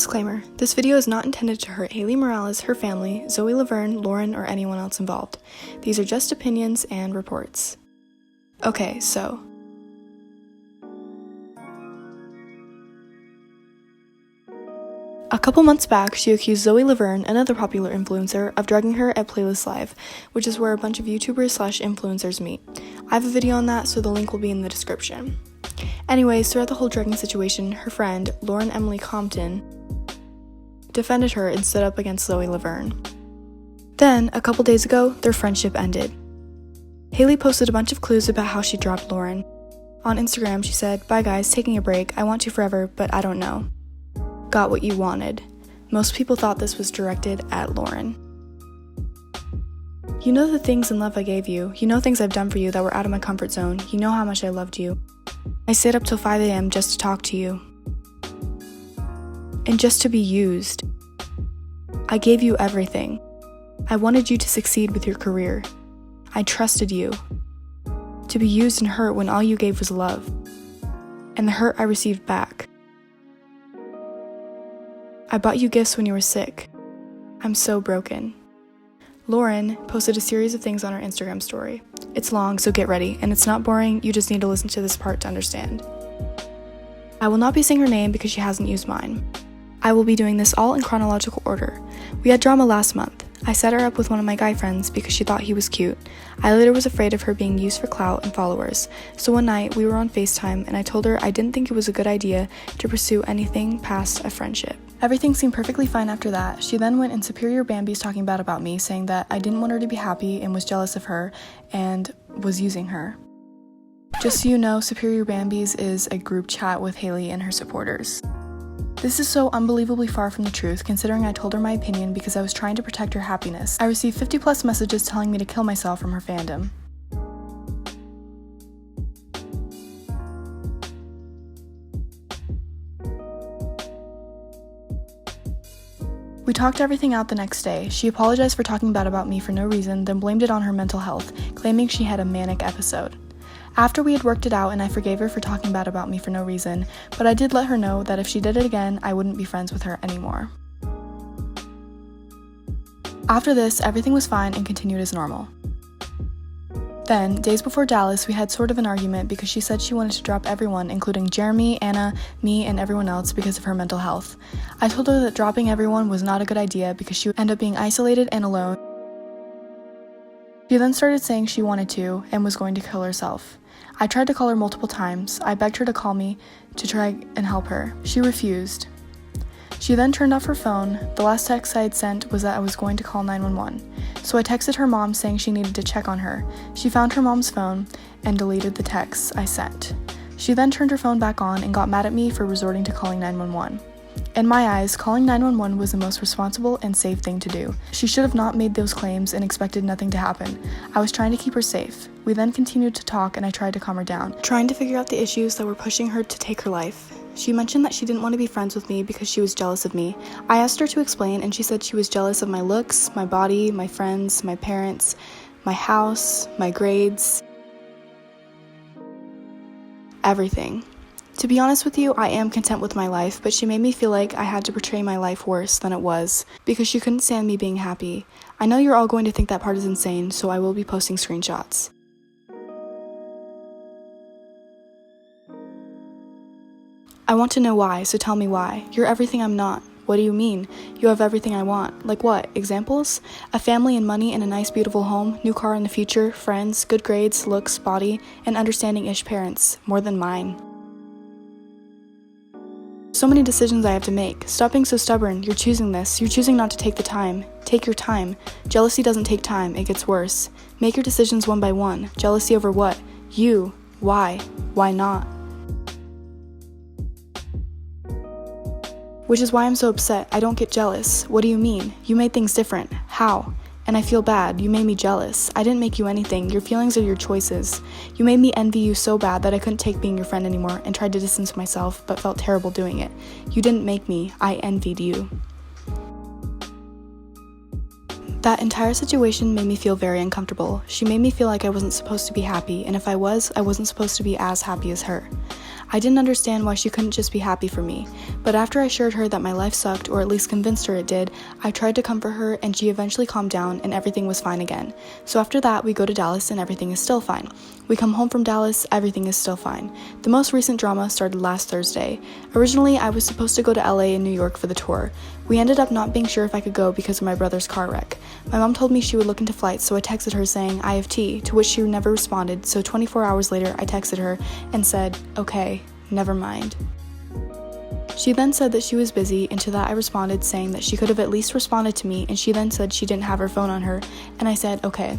Disclaimer, this video is not intended to hurt Haley Morales, her family, Zoe Laverne, Lauren, or anyone else involved. These are just opinions and reports. Okay, so. A couple months back, she accused Zoe Laverne, another popular influencer, of drugging her at Playlist Live, which is where a bunch of YouTubers/influencers meet. I have a video on that, so the link will be in the description. Anyways, throughout the whole drugging situation, her friend, Lauren Emily Compton, defended her and stood up against Zoe Laverne. Then, a couple days ago, their friendship ended. Haley posted a bunch of clues about how she dropped Lauren. On Instagram, she said, "Bye guys, taking a break. I want you forever, but I don't know. Got what you wanted." Most people thought this was directed at Lauren. "You know the things in love I gave you. You know things I've done for you that were out of my comfort zone. You know how much I loved you. I stayed up till 5 a.m. just to talk to you. And just to be used. I gave you everything. I wanted you to succeed with your career. I trusted you. To be used and hurt when all you gave was love. And the hurt I received back. I bought you gifts when you were sick. I'm so broken." Lauren posted a series of things on her Instagram story. It's long, so get ready, and it's not boring, you just need to listen to this part to understand. I will not be saying her name because she hasn't used mine. I will be doing this all in chronological order. We had drama last month. I set her up with one of my guy friends because she thought he was cute. I later was afraid of her being used for clout and followers, so one night we were on FaceTime and I told her I didn't think it was a good idea to pursue anything past a friendship. Everything seemed perfectly fine after that. She then went in Superior Bambi's talking bad about me, saying that I didn't want her to be happy and was jealous of her and was using her. Just so you know, Superior Bambi's is a group chat with Haley and her supporters. This is so unbelievably far from the truth, considering I told her my opinion because I was trying to protect her happiness. I received 50+ messages telling me to kill myself from her fandom. We talked everything out the next day. She apologized for talking bad about me for no reason, then blamed it on her mental health, claiming she had a manic episode. After we had worked it out and I forgave her for talking bad about me for no reason, but I did let her know that if she did it again, I wouldn't be friends with her anymore. After this, everything was fine and continued as normal. Then, days before Dallas, we had sort of an argument because she said she wanted to drop everyone, including Jeremy, Anna, me, and everyone else because of her mental health. I told her that dropping everyone was not a good idea because she would end up being isolated and alone. She then started saying she wanted to and was going to kill herself. I tried to call her multiple times. I begged her to call me to try and help her. She refused. She then turned off her phone. The last text I had sent was that I was going to call 911. So I texted her mom saying she needed to check on her. She found her mom's phone and deleted the texts I sent. She then turned her phone back on and got mad at me for resorting to calling 911. In my eyes, calling 911 was the most responsible and safe thing to do. She should have not made those claims and expected nothing to happen. I was trying to keep her safe. We then continued to talk and I tried to calm her down, trying to figure out the issues that were pushing her to take her life. She mentioned that she didn't want to be friends with me because she was jealous of me. I asked her to explain and she said she was jealous of my looks, my body, my friends, my parents, my house, my grades, everything. To be honest with you, I am content with my life, but she made me feel like I had to portray my life worse than it was because she couldn't stand me being happy. I know you're all going to think that part is insane, so I will be posting screenshots. I want to know why, so tell me why. You're everything I'm not. What do you mean? You have everything I want. Like what? Examples? A family and money and a nice beautiful home, new car in the future, friends, good grades, looks, body, and understanding-ish parents. More than mine. So many decisions I have to make. Stop being so stubborn. You're choosing this. You're choosing not to take the time. Take your time. Jealousy doesn't take time. It gets worse. Make your decisions one by one. Jealousy over what? You. Why? Why not? Which is why I'm so upset. I don't get jealous. What do you mean? You made things different. How? And I feel bad. You made me jealous. I didn't make you anything. Your feelings are your choices. You made me envy you so bad that I couldn't take being your friend anymore and tried to distance myself, but felt terrible doing it. You didn't make me. I envied you. That entire situation made me feel very uncomfortable. She made me feel like I wasn't supposed to be happy, and if I was, I wasn't supposed to be as happy as her. I didn't understand why she couldn't just be happy for me, but after I assured her that my life sucked, or at least convinced her it did, I tried to comfort her and she eventually calmed down and everything was fine again. So after that, we go to Dallas and everything is still fine. We come home from Dallas, everything is still fine. The most recent drama started last Thursday. Originally, I was supposed to go to LA and New York for the tour. We ended up not being sure if I could go because of my brother's car wreck. My mom told me she would look into flights, so I texted her saying IFT, to which she never responded, so 24 hours later I texted her and said, okay, never mind. She then said that she was busy, and to that I responded saying that she could have at least responded to me, and she then said she didn't have her phone on her, and I said, okay.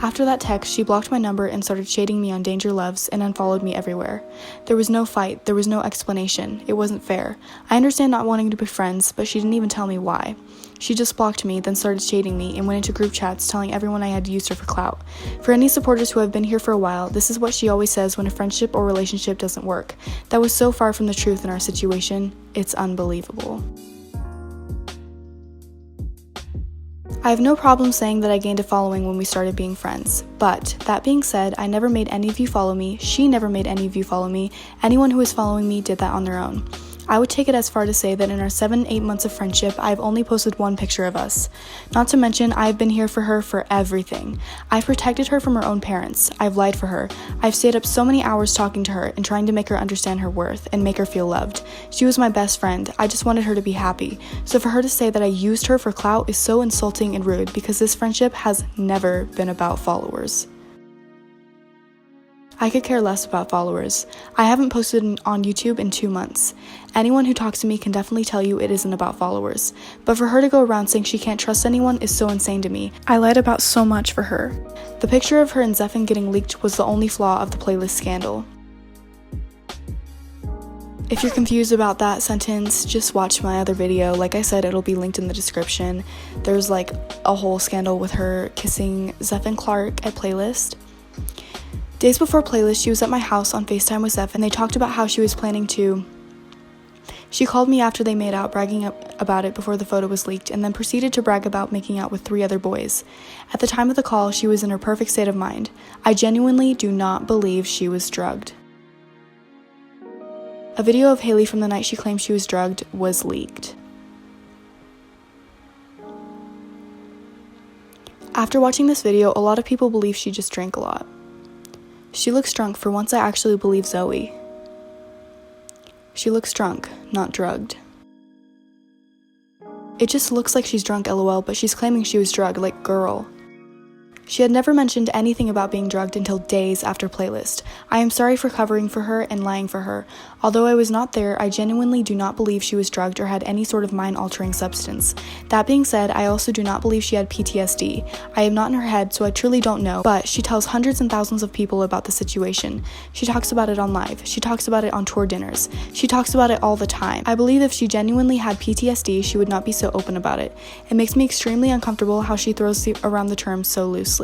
After that text, she blocked my number and started shading me on Danger Loves and unfollowed me everywhere. There was no fight, there was no explanation, it wasn't fair. I understand not wanting to be friends, but she didn't even tell me why. She just blocked me, then started shading me and went into group chats telling everyone I had used her for clout. For any supporters who have been here for a while, this is what she always says when a friendship or relationship doesn't work. That was so far from the truth in our situation, it's unbelievable. I have no problem saying that I gained a following when we started being friends, but that being said, I never made any of you follow me, she never made any of you follow me, anyone who is following me did that on their own. I would take it as far to say that in our 7-8 months of friendship, I've only posted one picture of us. Not to mention, I've been here for her for everything. I've protected her from her own parents. I've lied for her. I've stayed up so many hours talking to her and trying to make her understand her worth and make her feel loved. She was my best friend. I just wanted her to be happy. So for her to say that I used her for clout is so insulting and rude because this friendship has never been about followers. I could care less about followers. I haven't posted on YouTube in 2 months. Anyone who talks to me can definitely tell you it isn't about followers. But for her to go around saying she can't trust anyone is so insane to me. I lied about so much for her. The picture of her and Zeffin getting leaked was the only flaw of the playlist scandal. If you're confused about that sentence, just watch my other video. Like I said, it'll be linked in the description. There's like a whole scandal with her kissing Zeffin Clark at Playlist. Days before Playlist, she was at my house on FaceTime with Zeph, and they talked about how she was planning to. She called me after they made out, bragging about it before the photo was leaked, and then proceeded to brag about making out with 3 other boys. At the time of the call, she was in her perfect state of mind. I genuinely do not believe she was drugged. A video of Haley from the night she claimed she was drugged was leaked. After watching this video, a lot of people believe she just drank a lot. She looks drunk. For once, I actually believe Zoe. She looks drunk, not drugged. It just looks like she's drunk, lol, but she's claiming she was drugged, like girl. She had never mentioned anything about being drugged until days after Playlist. I am sorry for covering for her and lying for her. Although I was not there, I genuinely do not believe she was drugged or had any sort of mind-altering substance. That being said, I also do not believe she had PTSD. I am not in her head, so I truly don't know, but she tells hundreds and thousands of people about the situation. She talks about it on live. She talks about it on tour dinners. She talks about it all the time. I believe if she genuinely had PTSD, she would not be so open about it. It makes me extremely uncomfortable how she throws around the term so loosely.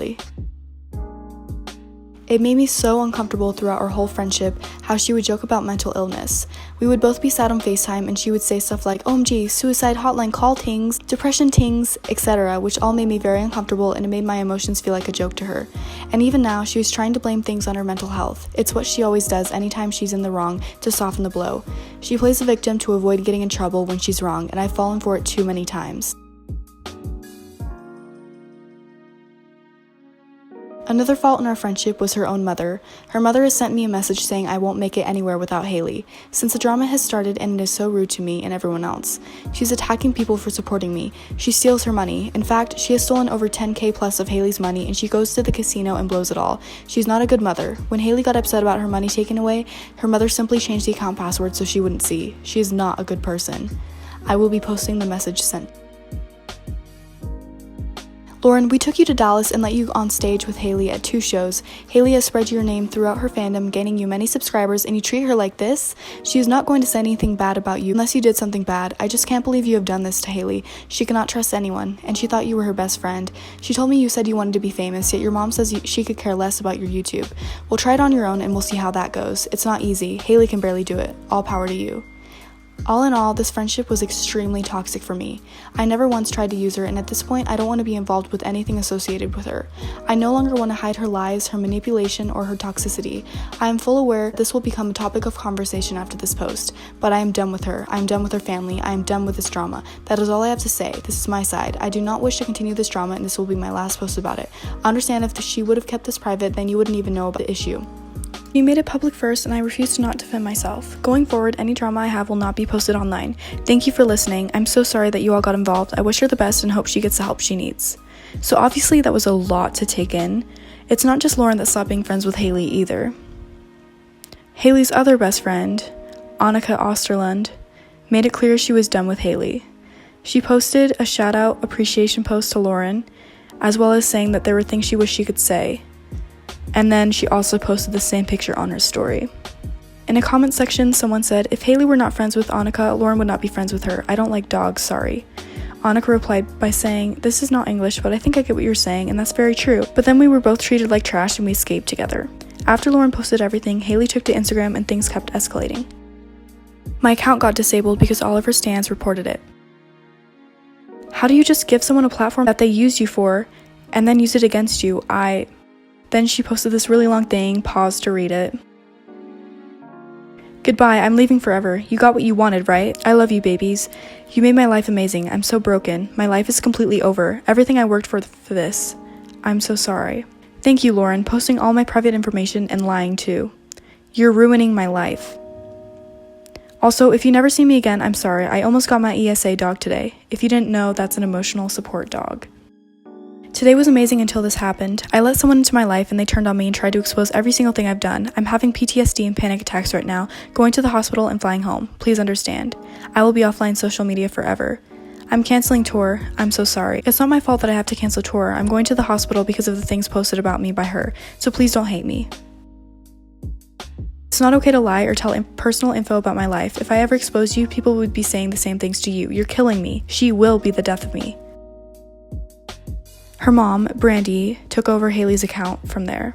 It made me so uncomfortable throughout our whole friendship how she would joke about mental illness. We would both be sat on FaceTime and she would say stuff like, OMG, suicide hotline call tings, depression tings, etc., which all made me very uncomfortable and it made my emotions feel like a joke to her. And even now, she was trying to blame things on her mental health. It's what she always does anytime she's in the wrong to soften the blow. She plays the victim to avoid getting in trouble when she's wrong, and I've fallen for it too many times. Another fault in our friendship was her own mother. Her mother has sent me a message saying I won't make it anywhere without Haley, since the drama has started and it is so rude to me and everyone else. She's attacking people for supporting me. She steals her money. In fact, she has stolen over 10K plus of Haley's money and she goes to the casino and blows it all. She's not a good mother. When Haley got upset about her money taken away, her mother simply changed the account password so she wouldn't see. She is not a good person. I will be posting the message sent. Lauren, we took you to Dallas and let you on stage with Haley at 2 shows. Haley has spread your name throughout her fandom, gaining you many subscribers, and you treat her like this? She is not going to say anything bad about you unless you did something bad. I just can't believe you have done this to Haley. She cannot trust anyone, and she thought you were her best friend. She told me you said you wanted to be famous, yet your mom says she could care less about your YouTube. Well, try it on your own and we'll see how that goes. It's not easy. Haley can barely do it. All power to you. All in all, this friendship was extremely toxic for me. I never once tried to use her, and at this point, I don't want to be involved with anything associated with her. I no longer want to hide her lies, her manipulation, or her toxicity. I am full aware this will become a topic of conversation after this post, but I am done with her. I am done with her family. I am done with this drama. That is all I have to say. This is my side. I do not wish to continue this drama, and this will be my last post about it. Understand if she would have kept this private, then you wouldn't even know about the issue. You made it public first, and I refuse to not defend myself. Going forward, any drama I have will not be posted online. Thank you for listening. I'm so sorry that you all got involved. I wish her the best and hope she gets the help she needs. So obviously that was a lot to take in. It's not just Lauren that stopped being friends with Haley either. Haley's other best friend, Annika Osterlund, made it clear she was done with Haley. She posted a shout-out appreciation post to Lauren, as well as saying that there were things she wished she could say. And then she also posted the same picture on her story. In a comment section, someone said, "If Haley were not friends with Annika, Lauren would not be friends with her. I don't like dogs, sorry." Annika replied by saying, "This is not English, but I think I get what you're saying, and that's very true. But then we were both treated like trash and we escaped together." After Lauren posted everything, Haley took to Instagram and things kept escalating. My account got disabled because all of her stans reported it. How do you just give someone a platform that they used you for and then use it against you? Then she posted this really long thing, paused to read it. "Goodbye, I'm leaving forever. You got what you wanted, right? I love you, babies. You made my life amazing. I'm so broken. My life is completely over. Everything I worked for this. I'm so sorry. Thank you, Lauren, posting all my private information and lying too. You're ruining my life. Also, if you never see me again, I'm sorry. I almost got my ESA dog today. If you didn't know, that's an emotional support dog. Today was amazing until this happened. I let someone into my life and they turned on me and tried to expose every single thing I've done. I'm having PTSD and panic attacks right now, going to the hospital and flying home. Please understand. I will be offline social media forever. I'm canceling tour. I'm so sorry. It's not my fault that I have to cancel tour. I'm going to the hospital because of the things posted about me by her, so please don't hate me. It's not okay to lie or tell personal info about my life. If I ever exposed you, people would be saying the same things to you. You're killing me. She will be the death of me." Her mom, Brandy, took over Haley's account from there.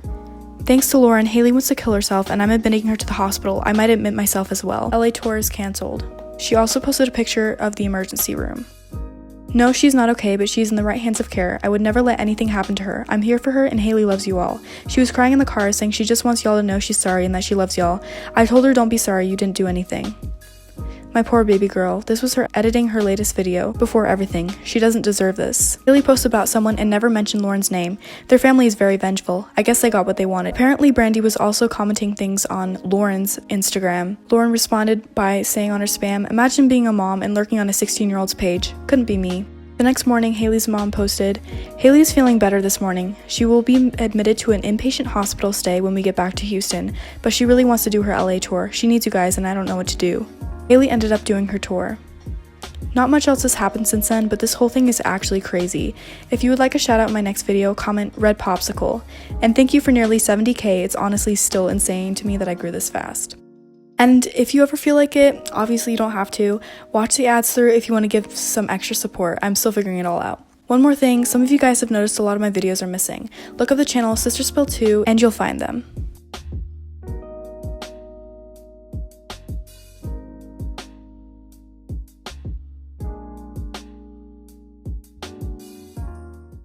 "Thanks to Lauren, Haley wants to kill herself and I'm admitting her to the hospital. I might admit myself as well. LA tour is cancelled." She also posted a picture of the emergency room. "No, she's not okay, but she's in the right hands of care. I would never let anything happen to her. I'm here for her and Haley loves you all. She was crying in the car saying she just wants y'all to know she's sorry and that she loves y'all. I told her don't be sorry, you didn't do anything. My poor baby girl. This was her editing her latest video before everything. She doesn't deserve this." Haley posted about someone and never mentioned Lauren's name. Their family is very vengeful. I guess they got what they wanted. Apparently, Brandy was also commenting things on Lauren's Instagram. Lauren responded by saying on her spam, "Imagine being a mom and lurking on a 16-year-old's page. Couldn't be me." The next morning, Haley's mom posted, "Haley is feeling better this morning. She will be admitted to an inpatient hospital stay when we get back to Houston, but she really wants to do her LA tour. She needs you guys and I don't know what to do." Haley ended up doing her tour. Not much else has happened since then, but this whole thing is actually crazy. If you would like a shout out in my next video, comment Red Popsicle. And thank you for nearly 70K. It's honestly still insane to me that I grew this fast. And if you ever feel like it, obviously you don't have to, watch the ads through if you want to give some extra support. I'm still figuring it all out. One more thing, some of you guys have noticed a lot of my videos are missing. Look up the channel Sister Spill 2 and you'll find them.